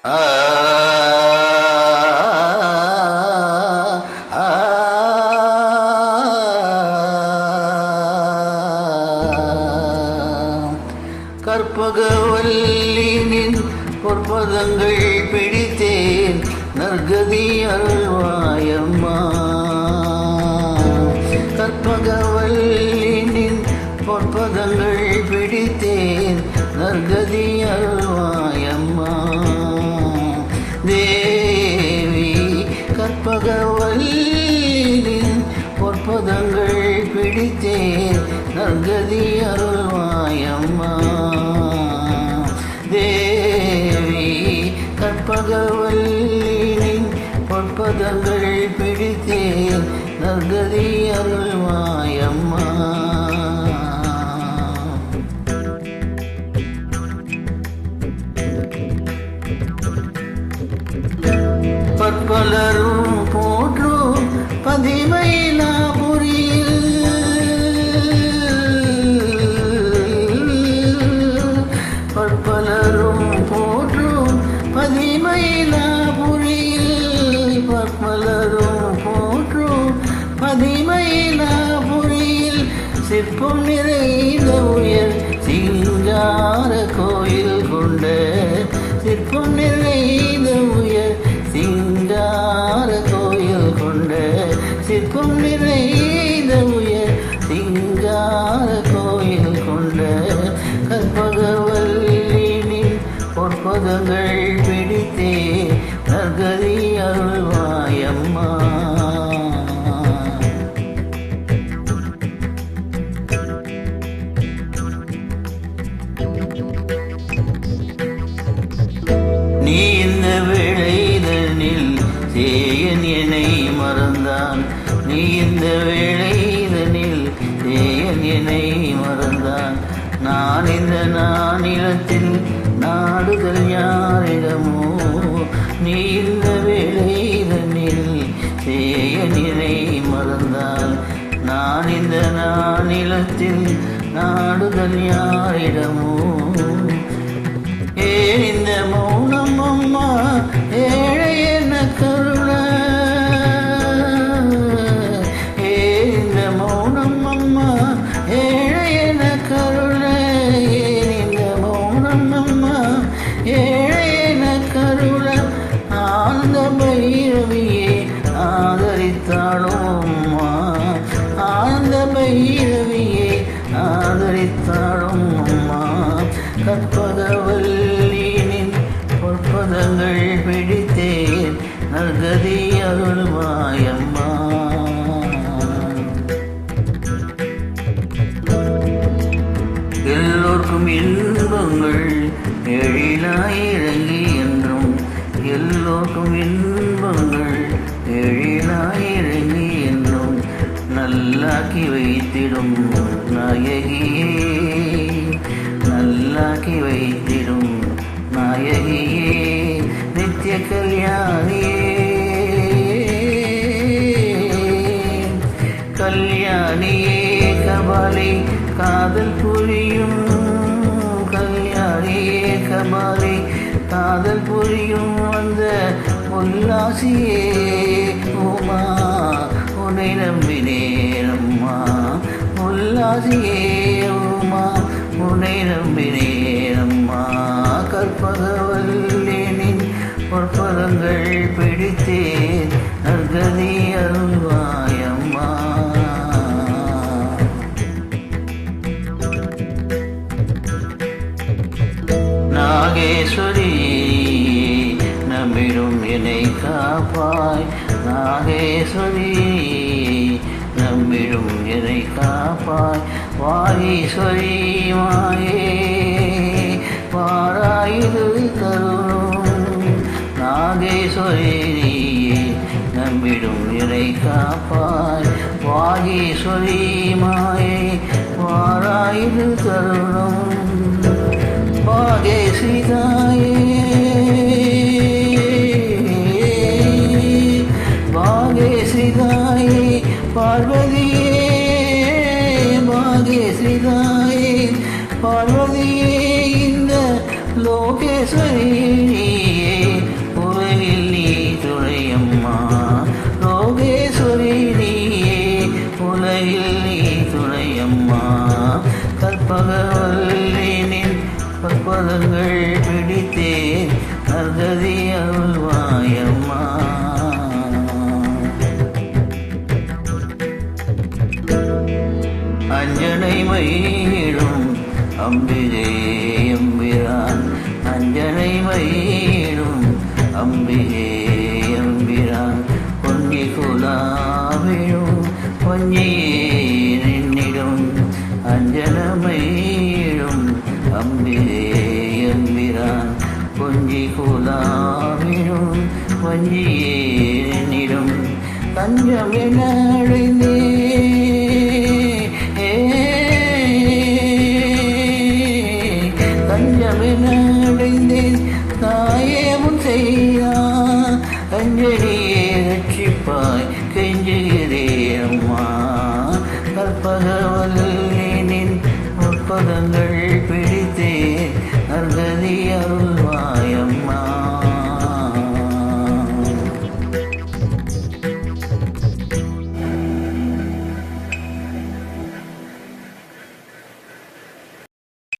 ஆ கற்பகவல்லினின் பொற்பதங்கள் பிடித்தேன் நற்கதி அருள்வாயம்மா. கற்பகவல்லினின் பொற்பதங்கள் பிடித்தேன் நற்கதி அருள்வாயம்மா. தேவி கற்பகவல்லினின் பொற்பதங்கள் பிடித்தேன் நற்கதி அருள்வாயம்மா. தேவி கற்பகவல்லினின் பொற்பதங்கள் பிடித்தேன் நற்கதி அருள்வாயம்மா. பற்பலரும் போற்றும் பதிமயிலாபுரியில் பற்பலரும் போற்றும் பதிமயிலாபுரியில் பற்பலரும் போற்றும் பதிமயிலாபுரியில் சிற்பம் நிறைந்த உயர் சிங்கார கோயில் கொண்ட சிற்பம் நிறைந்த உயர் சிங்கார கோயில் கொண்ட சிற்பம் நிறைந்த உயர் சிங்கார கோயில் கொண்ட கற்பகவல்லினின் பொற்பதங்கள் பிடித்தே நற்கதி அருள்வாயம்மா. நீ இந்த வேளைதனில் சேயன் என்னை மறந்தான். நீ இந்த வேளைதனில் சேயன் என்னை மறந்தான். நான் இந்த நானிலத்தில் நாடுதல் யாரிடமோ. நீ இந்த வேளைதனில் சேயன் என்னை மறந்தான். நான் இந்த நானிலத்தில் நாடுதல் யாரிடமோ. ஏன் இந்த மௌனம் அம்மா ஏழை என்ன கருண. ஏன் இந்த மௌனம் அம்மா ஏழை என்ன கருண. ஏன் இந்த மௌனம் அம்மா ஏழை என்ன கருண. ஆனந்த பைரவியே ஆதரித்தாளும் அம்மா. ஆனந்த பைரவியே ஆதரித்தாளும் அம்மா. கற்பகவல்லினின் பொற்பதங்கள் பிடித்தேன் நற்கதி அருள்வாயம்மா. எல்லோர்க்கும் இன்பங்கள் எழிலாயிரங்கி என்றும் எல்லோர்க்கும் இன்பங்கள் எழிலாயிரங்கி என்றும் நல்லாக்கி வைத்திடும் நாயகியே நல்லாக்கி வைத்திடும் நாயகியே நித்திய கல்யாணியே கல்யாணியே கபாலி காதல் புரியும் கல்யாணியே கபாலி காதல் புரியும் அந்த உல்லாசியே உமா உன்னை நம்பினேன் அம்மா. உல்லாசியே உமா உன்னை நம்பினேன் அம்மா. கற்பகவல்லினின் பொற்பதங்கள் பிடித்தேன் நற்கதி அருள்வாயம்மா. நாகேஸ்வரி நம்பிடும் என்னை காப்பாய். நாகேஸ்வரி நம்பிடும் என்னை காப்பாய். வாகீஸ்வரி மாயே பாராயுது தருணம். நாகேஸ்வரி நம்பிடும் என்னை காப்பாய். வாகீஸ்வரி மாயே பாராயுது தருணம். பாகேஸ்வரி தாயே பாகேஸ்வரி தாயே பார்வதியே பாகேஸ்வரி தாயே பார்வதியே இந்த லோகேஸ்வரி கற்பகவல்லினின் பற்பதங்கள் பிடித்தேன் நற்கதி அருள்வாயம்மா. அஞ்சனை மயிலும் அம்பிகை எம்பிரான், அஞ்சனை மயிலும் அம்பிகை எம்பிரான், பொங்கி குலாவிடும் பொங்கியே நின்னிடும், அஞ்சனமயிலும் அம்பிகை எம்பிரான், பொங்கி குலாவிடும் பொங்கியே நின்னிடும், தஞ்சம் என அடைந்தே அடைந்தேன் தாயேவும் செய்யான், அஞ்சலியே ரட்சிப்பாய் கெஞ்சுகிறேன் அம்மா. கற்பகவல்லினின் முற்பதங்கள்